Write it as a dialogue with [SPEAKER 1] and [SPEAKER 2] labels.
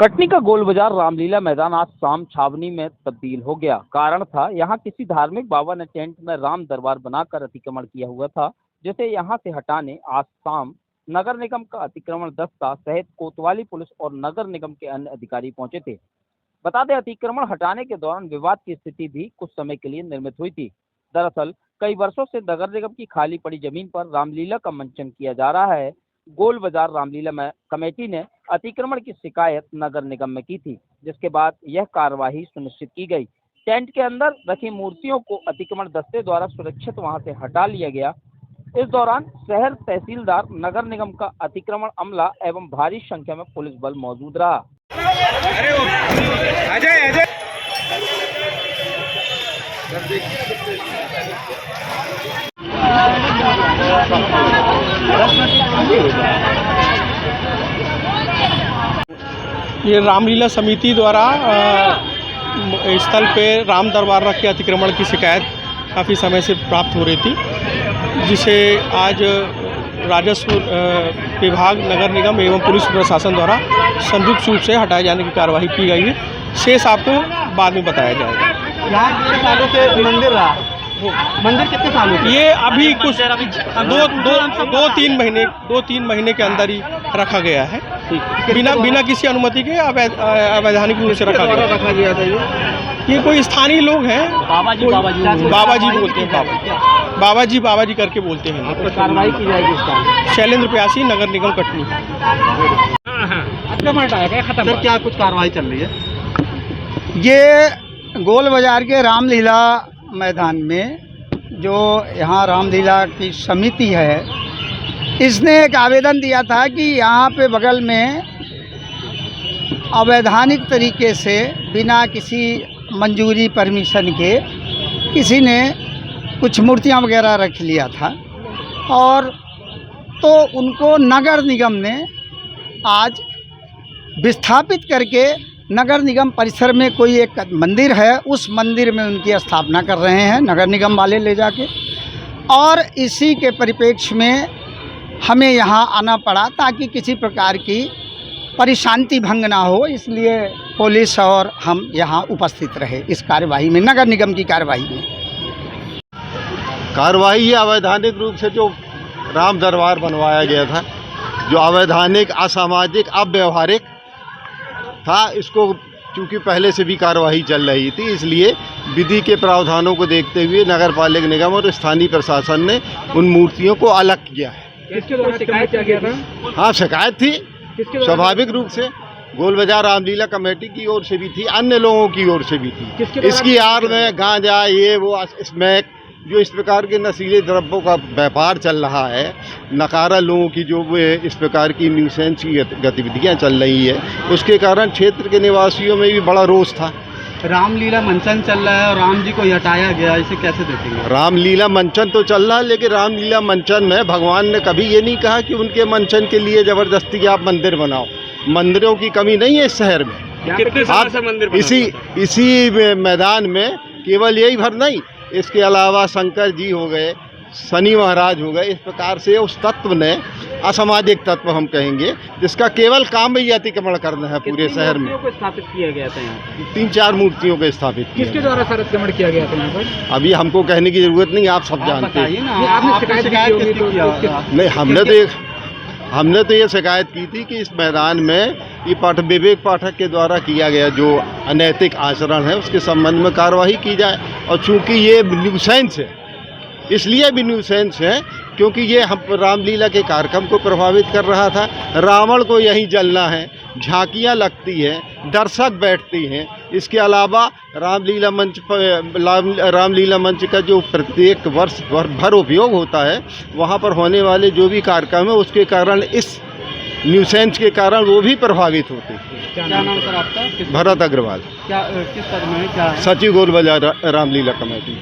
[SPEAKER 1] कटनी का गोल बाजार रामलीला मैदान आज शाम छावनी में तब्दील हो गया। कारण था यहाँ किसी धार्मिक बाबा ने टेंट में राम दरबार बनाकर अतिक्रमण किया हुआ था, जिसे यहाँ से हटाने आज शाम नगर निगम का अतिक्रमण दस्ता सहित कोतवाली पुलिस और नगर निगम के अन्य अधिकारी पहुंचे थे। बता दें, अतिक्रमण हटाने के दौरान विवाद की स्थिति भी कुछ समय के लिए निर्मित हुई थी। दरअसल कई वर्षों से नगर निगम की खाली पड़ी जमीन पर रामलीला का मंचन किया जा रहा है। गोल बाजार रामलीला कमेटी ने अतिक्रमण की शिकायत नगर निगम में की थी, जिसके बाद यह कार्यवाही सुनिश्चित की गई। टेंट के अंदर रखी मूर्तियों को अतिक्रमण दस्ते द्वारा सुरक्षित वहां से हटा लिया गया। इस दौरान शहर तहसीलदार, नगर निगम का अतिक्रमण अमला एवं भारी संख्या में पुलिस बल मौजूद रहा।
[SPEAKER 2] ये रामलीला समिति द्वारा स्थल पे राम दरबार रख के अतिक्रमण की शिकायत काफ़ी समय से प्राप्त हो रही थी, जिसे आज राजस्व विभाग, नगर निगम एवं पुलिस प्रशासन द्वारा संयुक्त रूप से हटाए जाने की कार्रवाई की गई है। शेष आपको बाद में बताया जाएगा।
[SPEAKER 3] यहाँ कितने सालों से मंदिर रहा? मंदिर कितने सालों से?
[SPEAKER 2] ये अभी कुछ दो तीन महीने के अंदर ही रखा गया है, बिना किसी अनुमति के अवैधानिक रूप से रखा गया था। ये कोई स्थानीय लोग हैं, बाबा जी बोलते हैं, बाबा जी करके बोलते हैं।
[SPEAKER 3] तो कार्रवाई की जाएगी इसका।
[SPEAKER 2] शैलेंद्र प्यासी, नगर निगम कटनी।
[SPEAKER 3] सर, क्या कुछ कार्रवाई चल रही है?
[SPEAKER 4] ये गोल बाजार के रामलीला मैदान में जो यहाँ रामलीला की समिति है, इसने एक आवेदन दिया था कि यहाँ पे बगल में अवैधानिक तरीके से बिना किसी मंजूरी, परमिशन के किसी ने कुछ मूर्तियाँ वगैरह रख लिया था, और तो उनको नगर निगम ने आज विस्थापित करके नगर निगम परिसर में कोई एक मंदिर है, उस मंदिर में उनकी स्थापना कर रहे हैं नगर निगम वाले ले जाके। और इसी के परिप्रेक्ष्य में हमें यहाँ आना पड़ा ताकि किसी प्रकार की परेशानी भंग ना हो, इसलिए पुलिस और हम यहाँ उपस्थित रहे इस कार्यवाही में, नगर निगम की कार्यवाही में।
[SPEAKER 5] कार्रवाई ये अवैधानिक रूप से जो राम दरबार बनवाया गया था, जो अवैधानिक, असामाजिक, अव्यवहारिक था, इसको चूँकि पहले से भी कार्रवाई चल रही थी, इसलिए विधि के प्रावधानों को देखते हुए नगर पालिक निगम और स्थानीय प्रशासन ने उन मूर्तियों को अलग किया है।
[SPEAKER 3] किसके द्वारा शिकायत किया गया था?
[SPEAKER 5] हाँ, शिकायत थी स्वाभाविक रूप से गोल बाजार रामलीला कमेटी की ओर से भी थी, अन्य लोगों की ओर से भी थी। इसकी आड़ में गांजा, ये वो स्मैक, जो इस प्रकार के नशीले द्रव्यों का व्यापार चल रहा है, नकारा लोगों की जो इस प्रकार की न्यूसेंस की गतिविधियां चल रही है, उसके कारण क्षेत्र के निवासियों में भी बड़ा रोष था।
[SPEAKER 3] रामलीला मंचन चल रहा है और राम जी को हटाया गया, इसे कैसे देखेंगे?
[SPEAKER 5] रामलीला मंचन तो चल रहा है, लेकिन रामलीला मंचन में भगवान ने कभी ये नहीं कहा कि उनके मंचन के लिए ज़बरदस्ती आप मंदिर बनाओ। मंदिरों की कमी नहीं है इस शहर में। इसी मैदान में केवल यही भर नहीं, इसके अलावा शंकर जी हो गए, शनि महाराज हो गए, इस प्रकार से उस तत्व ने, असामाजिक तत्व हम कहेंगे, जिसका केवल काम ही अतिक्रमण करना है पूरे शहर में।
[SPEAKER 3] को स्थापित किया गया था यहाँ?
[SPEAKER 5] 3-4 मूर्तियों को स्थापित किया।
[SPEAKER 3] किसके द्वारा सर अतिक्रमण किया गया था यहाँ पर?
[SPEAKER 5] अभी हमको कहने की जरूरत नहीं, आप सब जानते हैं। नहीं, हमने तो ये शिकायत की थी कि इस मैदान में ये विवेक पाठक के द्वारा किया गया जो अनैतिक आचरण है, उसके संबंध में कार्रवाई की जाए। और चूंकि ये न्यूसेंस है, इसलिए भी न्यूसेंस है क्योंकि ये हम रामलीला के कार्यक्रम को प्रभावित कर रहा था। रावण को यहीं जलना है, झांकियाँ लगती हैं, दर्शक बैठती हैं। इसके अलावा रामलीला मंच का जो प्रत्येक वर्ष भर उपयोग होता है, वहाँ पर होने वाले जो भी कार्यक्रम है, उसके कारण, इस न्यूसेंस के कारण वो भी प्रभावित होते हैं।
[SPEAKER 3] क्या नाम सर आपका?
[SPEAKER 5] भरत अग्रवाल।
[SPEAKER 3] क्या किस पद में? क्या
[SPEAKER 5] सचिव गोल बाजार रामलीला कमेटी।